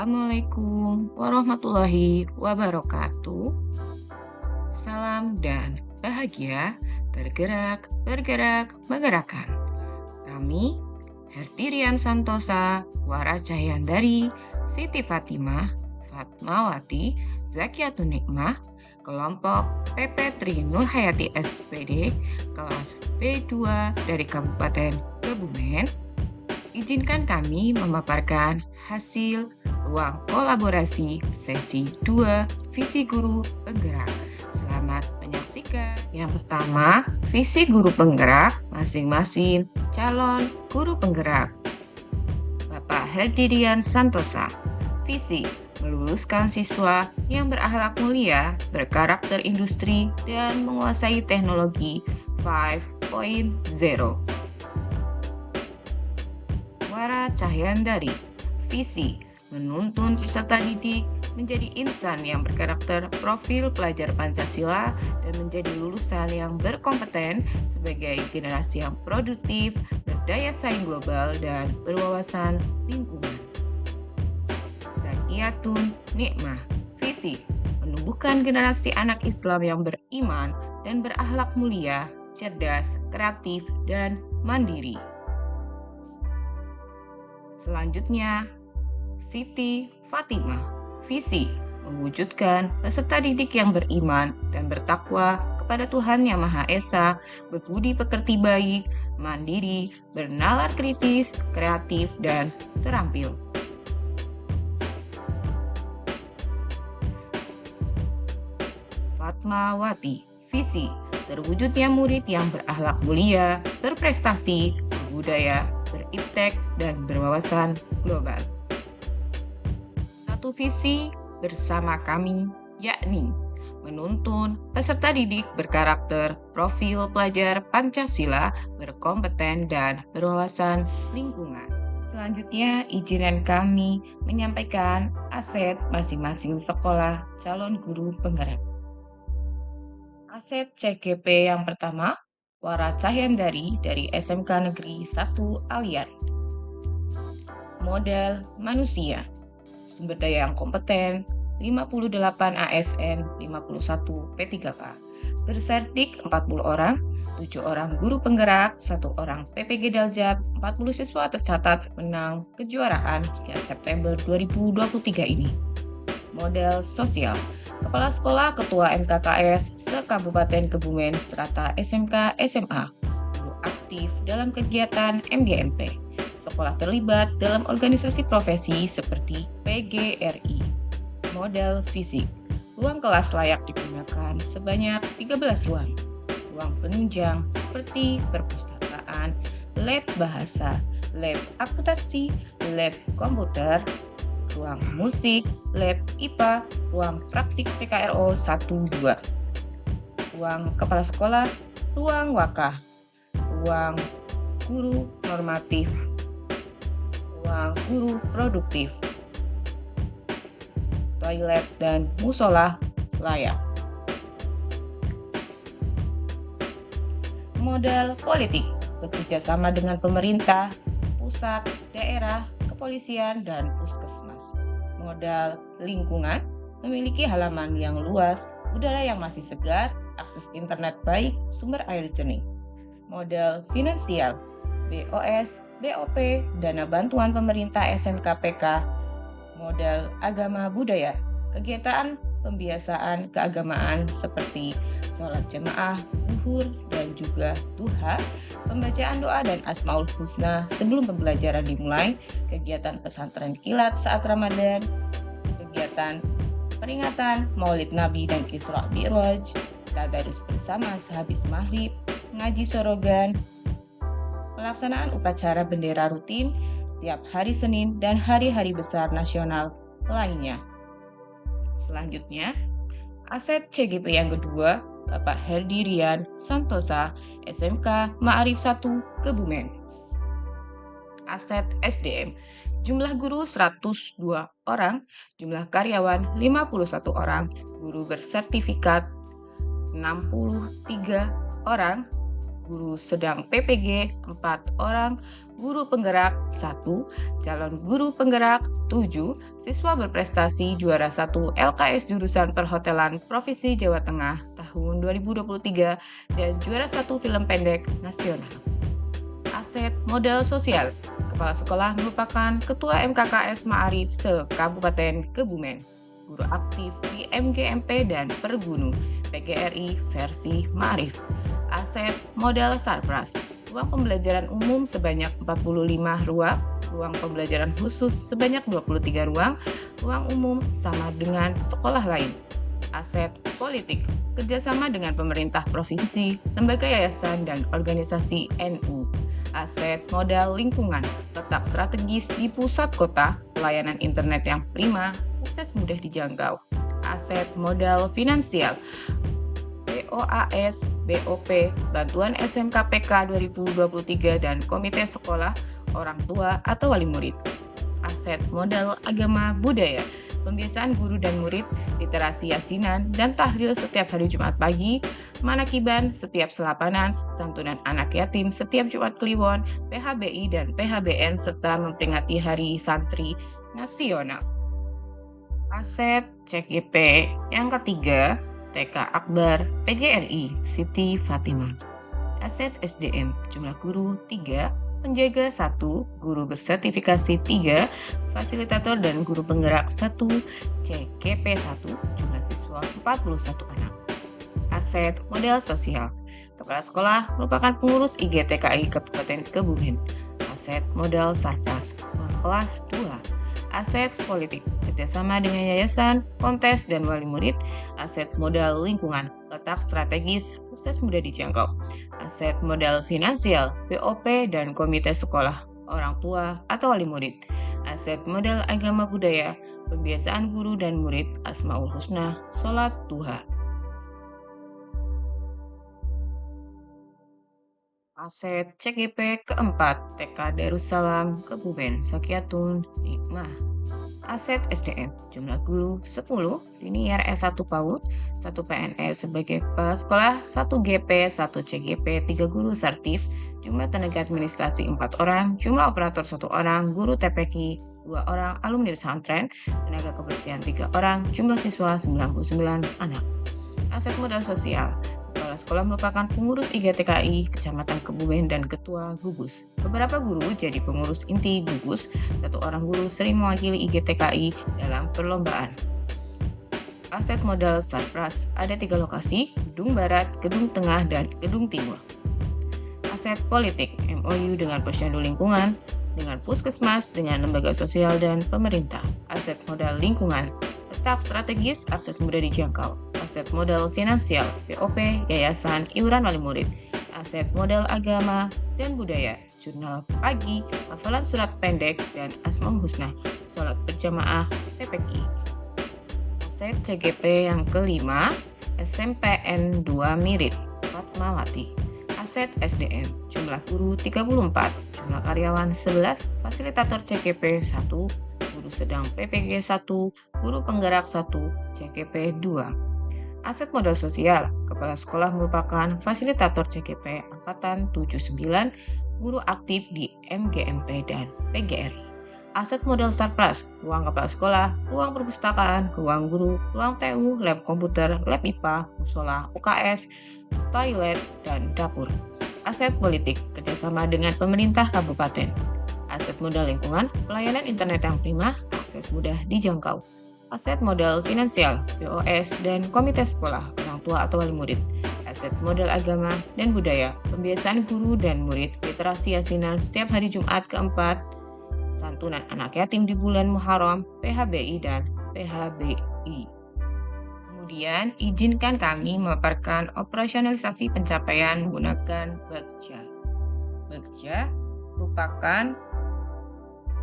Assalamualaikum warahmatullahi wabarakatuh. Salam dan bahagia, bergerak, bergerak, menggerakkan. Kami, Herdirian Santosa, Wara Cahyandari, Siti Fatimah, Fatmawati, Zakiyatun Nikmah, kelompok PP Tri Nurhayati SPD, kelas B2 dari Kabupaten Kebumen, izinkan kami memaparkan hasil ruang kolaborasi sesi 2 visi guru penggerak. Selamat menyaksikan. Yang pertama, visi guru penggerak masing-masing calon guru penggerak. Bapak Herdirian Santosa, visi meluluskan siswa yang berakhlak mulia, berkarakter industri, dan menguasai teknologi 5.0. Wara Cahyandari, visi menuntun peserta didik menjadi insan yang berkarakter profil pelajar Pancasila dan menjadi lulusan yang berkompeten sebagai generasi yang produktif, berdaya saing global, dan berwawasan lingkungan. Zakiyatun Nikmah, visi menumbuhkan generasi anak Islam yang beriman dan berakhlak mulia, cerdas, kreatif, dan mandiri. Selanjutnya, Siti Fatimah, visi mewujudkan peserta didik yang beriman dan bertakwa kepada Tuhan Yang Maha Esa, berbudi pekerti baik, mandiri, bernalar kritis, kreatif, dan terampil. Fatmawati, visi terwujudnya murid yang berakhlak mulia, berprestasi, berbudaya, beriptek, dan berwawasan global. Satu visi bersama kami, yakni menuntun peserta didik berkarakter profil pelajar Pancasila, berkompeten, dan berwawasan lingkungan. Selanjutnya, izinkan kami menyampaikan aset masing-masing sekolah calon guru penggerak. Aset CGP yang pertama, Wara Cahyandari dari SMK Negeri 1 Alian. Modal manusia, sumber daya yang kompeten, 58 ASN, 51 P3K. Berserdik 40 orang, 7 orang guru penggerak, 1 orang PPG Daljab, 40 siswa tercatat menang kejuaraan hingga September 2023 ini. Model sosial, Kepala Sekolah Ketua MKKS se-Kabupaten Kebumen Strata SMK SMA, guru aktif dalam kegiatan MGMP, sekolah terlibat dalam organisasi profesi seperti PGRI. Model fisik, ruang kelas layak digunakan sebanyak 13 ruang. Ruang penunjang seperti perpustakaan, lab bahasa, lab akuntansi, lab komputer, ruang musik, lab IPA, ruang praktik PKRO 1-2, ruang kepala sekolah, ruang wakah, ruang guru normatif, ruang guru produktif, toilet dan musola layak. Modal politik, bekerja sama dengan pemerintah, pusat, daerah, kepolisian, dan puskesmas. Modal lingkungan, memiliki halaman yang luas, udara yang masih segar, akses internet baik, sumber air jernih. Modal finansial, BOS, BOP, dana bantuan pemerintah SMK-PK. Modal agama budaya, kegiatan pembiasaan keagamaan seperti sholat jemaah, zuhur, dan juga duha, pembacaan doa dan asmaul husna sebelum pembelajaran dimulai, kegiatan pesantren kilat saat Ramadan, kegiatan peringatan Maulid Nabi dan Isra Mi'raj, tadarus bersama sehabis maghrib, ngaji sorogan, pelaksanaan upacara bendera rutin tiap hari Senin dan hari-hari besar nasional lainnya. Selanjutnya, aset CGP yang kedua, Bapak Herdirian Santosa, SMK Ma'arif 1 Kebumen. Aset SDM, jumlah guru 102 orang, jumlah karyawan 51 orang, guru bersertifikat 63 orang, guru sedang PPG 4 orang, guru penggerak 1, calon guru penggerak 7, siswa berprestasi juara 1 LKS jurusan Perhotelan Provinsi Jawa Tengah tahun 2023 dan juara 1 film pendek nasional. Aset modal sosial. Kepala sekolah merupakan Ketua MKKS Ma'arif se-Kabupaten Kebumen. Guru aktif di MGMP dan Pergunu, PGRI versi Ma'arif. Aset modal Sarpras. Ruang pembelajaran umum sebanyak 45 ruang, ruang pembelajaran khusus sebanyak 23 ruang, ruang umum sama dengan sekolah lain. Aset politik, kerjasama dengan pemerintah provinsi, lembaga yayasan, dan organisasi NU. Aset modal lingkungan, letak strategis di pusat kota, pelayanan internet yang prima, akses mudah dijangkau. Aset modal finansial, BOAS, BOP, Bantuan SMKPK 2023 dan Komite Sekolah, Orang Tua atau Wali Murid. Aset modal agama budaya, pembiasaan guru dan murid, literasi yasinan dan tahlil setiap hari Jumat pagi, manakiban setiap selapanan, santunan anak yatim setiap Jumat Kliwon, PHBI dan PHBN serta memperingati Hari Santri Nasional. Aset CGP yang ketiga, TK Akbar PGRI Siti Fatimah. Aset SDM, jumlah guru 3, penjaga 1, guru bersertifikasi 3, fasilitator dan guru penggerak 1, CGP 1, jumlah siswa 41 anak. Aset modal sosial. Kepala sekolah merupakan pengurus IGTKI Kabupaten Kebumen. Aset modal Sarpas, kelas 2. Aset politik, kerjasama dengan yayasan, kontes, dan wali murid. Aset modal lingkungan, letak strategis, akses mudah dijangkau. Aset modal finansial, BOP dan komite sekolah, orang tua atau wali murid. Aset modal agama budaya, pembiasaan guru dan murid, Asmaul Husna, sholat duha. Aset CGP keempat, TK Darussalam Kebumen, Sakiatun, Hikmah. Aset SDM, jumlah guru 10, linier S1 PAUD, 1 PNS sebagai kepala sekolah, 1 GP, 1 CGP, 3 guru sertif, jumlah tenaga administrasi 4 orang, jumlah operator 1 orang, guru TPQ 2 orang, alumni pesantren, tenaga kebersihan 3 orang, jumlah siswa 99 anak. Aset modal sosial. Kepala sekolah merupakan pengurus IGTKI Kecamatan Kebumen dan ketua gugus. Beberapa guru jadi pengurus inti gugus, 1 orang guru sering mewakili IGTKI dalam perlombaan. Aset modal Sarpras, ada 3 lokasi, Gedung Barat, Gedung Tengah, dan Gedung Timur. Aset politik, MOU dengan posyandu lingkungan, dengan puskesmas, dengan lembaga sosial dan pemerintah. Aset modal lingkungan, letak strategis, akses mudah dijangkau. Aset modal finansial, BOP, yayasan, iuran wali murid. Aset modal agama dan budaya, jurnal pagi, hafalan surat pendek, dan Asmaul Husna, sholat berjamaah, PPQ. Aset CGP yang kelima, SMPN 2 Mirit, Fatmawati. Aset SDM, jumlah guru 34, jumlah karyawan 11, fasilitator CGP 1, guru sedang PPG 1, guru penggerak 1, CGP 2. Aset modal sosial, kepala sekolah merupakan fasilitator CGP Angkatan 79, guru aktif di MGMP dan PGRI. Aset modal Sarpras, ruang kepala sekolah, ruang perpustakaan, ruang guru, ruang TU, lab komputer, lab IPA, musola, UKS, toilet, dan dapur. Aset politik, kerjasama dengan pemerintah kabupaten. Aset modal lingkungan, pelayanan internet yang prima, akses mudah dijangkau. Aset modal finansial, BOS, dan komite sekolah, orang tua atau wali murid. Aset modal agama dan budaya, pembiasaan guru dan murid, literasi yasinan setiap hari Jumat keempat, santunan anak yatim di bulan Muharram, PHBI dan PHBI. Kemudian, izinkan kami memaparkan operasionalisasi pencapaian menggunakan Bagja. Bagja merupakan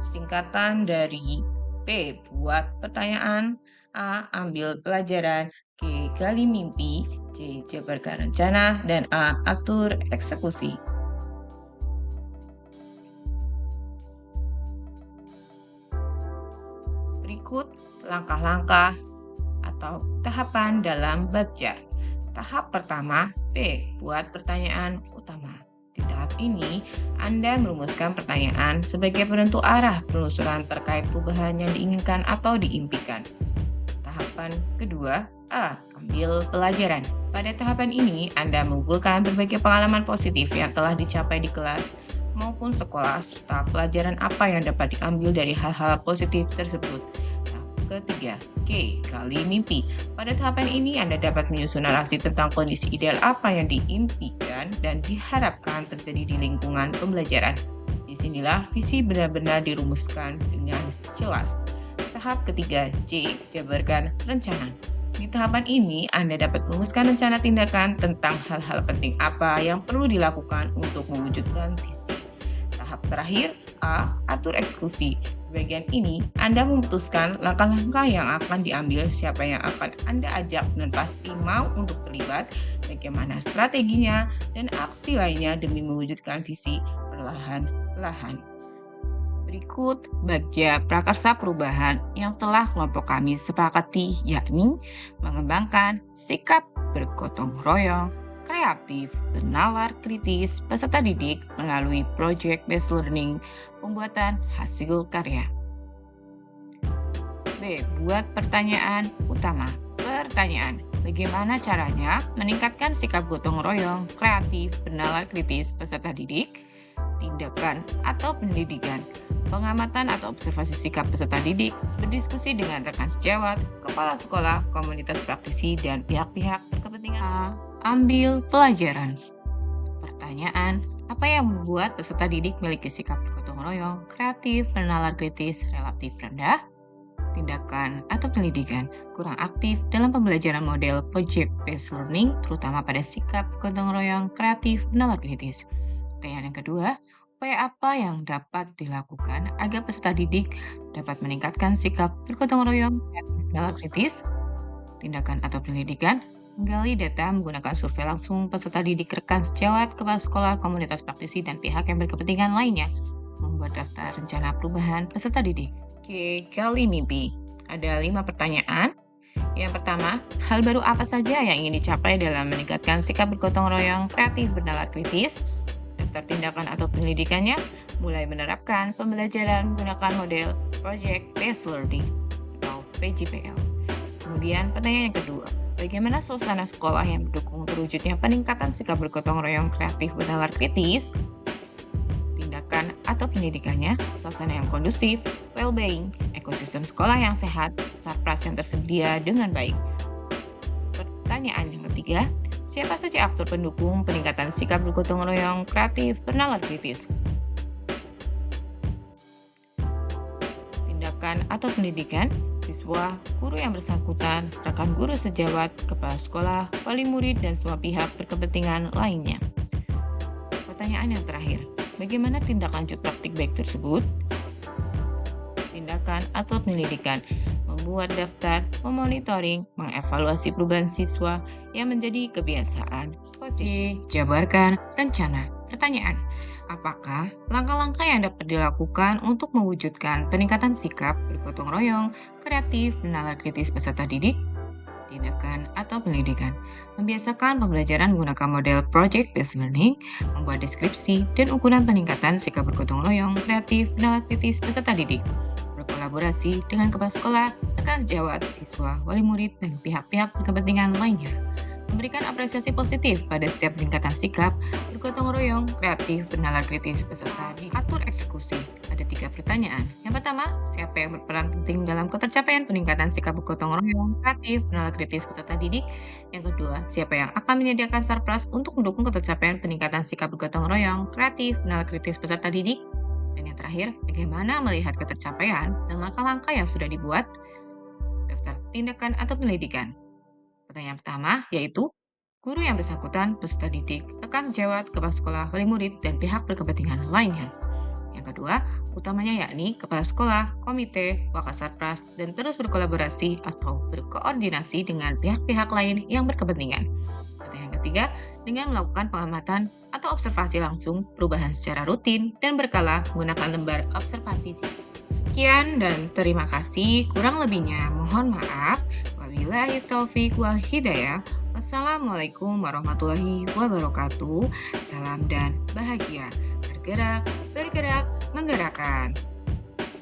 singkatan dari P. Buat pertanyaan, A. Ambil pelajaran, G. Gali mimpi, C. Jabarkan rencana, dan A. Atur eksekusi. Berikut langkah-langkah atau tahapan dalam Bagja. Tahap pertama, P. Buat pertanyaan utama. tahap ini, Anda merumuskan pertanyaan sebagai penentu arah penelusuran terkait perubahan yang diinginkan atau diimpikan. Tahapan kedua, A. Ambil pelajaran. Pada tahapan ini, Anda mengumpulkan berbagai pengalaman positif yang telah dicapai di kelas maupun sekolah, serta pelajaran apa yang dapat diambil dari hal-hal positif tersebut. Ketiga, K. Gali mimpi. Pada tahapan ini, Anda dapat menyusun narasi tentang kondisi ideal apa yang diimpikan dan diharapkan terjadi di lingkungan pembelajaran. Disinilah visi benar-benar dirumuskan dengan jelas. Tahap ketiga, J. Jabarkan rencana. Di tahapan ini, Anda dapat merumuskan rencana tindakan tentang hal-hal penting apa yang perlu dilakukan untuk mewujudkan visi. Tahap terakhir, A. Atur eksekusi. Di bagian ini, Anda memutuskan langkah-langkah yang akan diambil, siapa yang akan Anda ajak dan pasti mau untuk terlibat, bagaimana strateginya, dan aksi lainnya demi mewujudkan visi perlahan-lahan. Berikut bagian prakarsa perubahan yang telah kelompok kami sepakati, yakni mengembangkan sikap bergotong royong, kreatif, bernalar kritis peserta didik melalui project-based learning, pembuatan hasil karya. B. Buat pertanyaan utama. Pertanyaan: bagaimana caranya meningkatkan sikap gotong royong, kreatif, bernalar kritis peserta didik? Tindakan atau pendidikan. Pengamatan atau observasi sikap peserta didik, berdiskusi dengan rekan sejawat, kepala sekolah, komunitas praktisi, dan pihak-pihak berkepentingan. A. Ambil pelajaran. Pertanyaan: apa yang membuat peserta didik memiliki sikap bergotong royong, kreatif, bernalar kritis, relatif rendah? Tindakan atau pendidikan, kurang aktif dalam pembelajaran model project-based learning, terutama pada sikap gotong royong, kreatif, bernalar kritis. Pertanyaan yang kedua, upaya apa yang dapat dilakukan agar peserta didik dapat meningkatkan sikap bergotong royong, kreatif, bernalar kritis? Tindakan atau pendidikan, menggali data menggunakan survei langsung peserta didik, rekan sejawat, kepala sekolah, komunitas praktisi, dan pihak yang berkepentingan lainnya. Membuat daftar rencana perubahan peserta didik. Oke, gali mimpi. Ada 5 pertanyaan. Yang pertama, hal baru apa saja yang ingin dicapai dalam meningkatkan sikap bergotong royong, kreatif, bernalar kritis? Daftar tindakan atau penyelidikannya, mulai menerapkan pembelajaran menggunakan model Project-Based Learning atau PJPL. Kemudian pertanyaan yang kedua, bagaimana suasana sekolah yang mendukung terwujudnya peningkatan sikap bergotong royong, kreatif, bernalar kritis? Tindakan atau pendidikannya, suasana yang kondusif, well-being, ekosistem sekolah yang sehat, sarpras yang tersedia dengan baik. Pertanyaan yang ketiga, siapa saja aktor pendukung peningkatan sikap bergotong royong, kreatif, bernalar kritis? Tindakan atau pendidikan, siswa, guru yang bersangkutan, rekan guru sejawat, kepala sekolah, wali murid, dan semua pihak berkepentingan lainnya. Pertanyaan yang terakhir, bagaimana tindak lanjut praktik baik tersebut? Tindakan atau penyelidikan, membuat daftar, memonitoring, mengevaluasi perubahan siswa yang menjadi kebiasaan. Posisi, jabarkan rencana. Pertanyaan, apakah langkah-langkah yang dapat dilakukan untuk mewujudkan peningkatan sikap bergotong royong, kreatif, bernalar kritis peserta didik? Tindakan atau pendidikan, membiasakan pembelajaran menggunakan model project-based learning, membuat deskripsi dan ukuran peningkatan sikap bergotong royong, kreatif, bernalar kritis peserta didik, berkolaborasi dengan kepala sekolah, rekan sejawat, siswa, wali murid, dan pihak-pihak berkepentingan lainnya. Memberikan apresiasi positif pada setiap peningkatan sikap bergotong royong, kreatif, bernalar kritis peserta didik. Atur eksekusi. Ada 3 pertanyaan. Yang pertama, siapa yang berperan penting dalam ketercapaian peningkatan sikap bergotong royong, kreatif, bernalar kritis peserta didik? Yang kedua, siapa yang akan menyediakan sarpras untuk mendukung ketercapaian peningkatan sikap bergotong royong, kreatif, bernalar kritis peserta didik? Dan yang terakhir, bagaimana melihat ketercapaian dan langkah-langkah yang sudah dibuat? Daftar tindakan atau penyelidikan. Pertanyaan pertama yaitu, guru yang bersangkutan, peserta didik, rekan sejawat, kepala sekolah, wali murid, dan pihak berkepentingan lainnya. Yang kedua, utamanya yakni kepala sekolah, komite, wakasarpras, dan terus berkolaborasi atau berkoordinasi dengan pihak-pihak lain yang berkepentingan. Pertanyaan ketiga, dengan melakukan pengamatan atau observasi langsung perubahan secara rutin dan berkala menggunakan lembar observasi. Sekian dan terima kasih. Kurang lebihnya mohon maaf. Wabillahi taufiq wal hidayah. Assalamualaikum warahmatullahi wabarakatuh. Salam dan bahagia. Bergerak, bergerak, menggerakkan.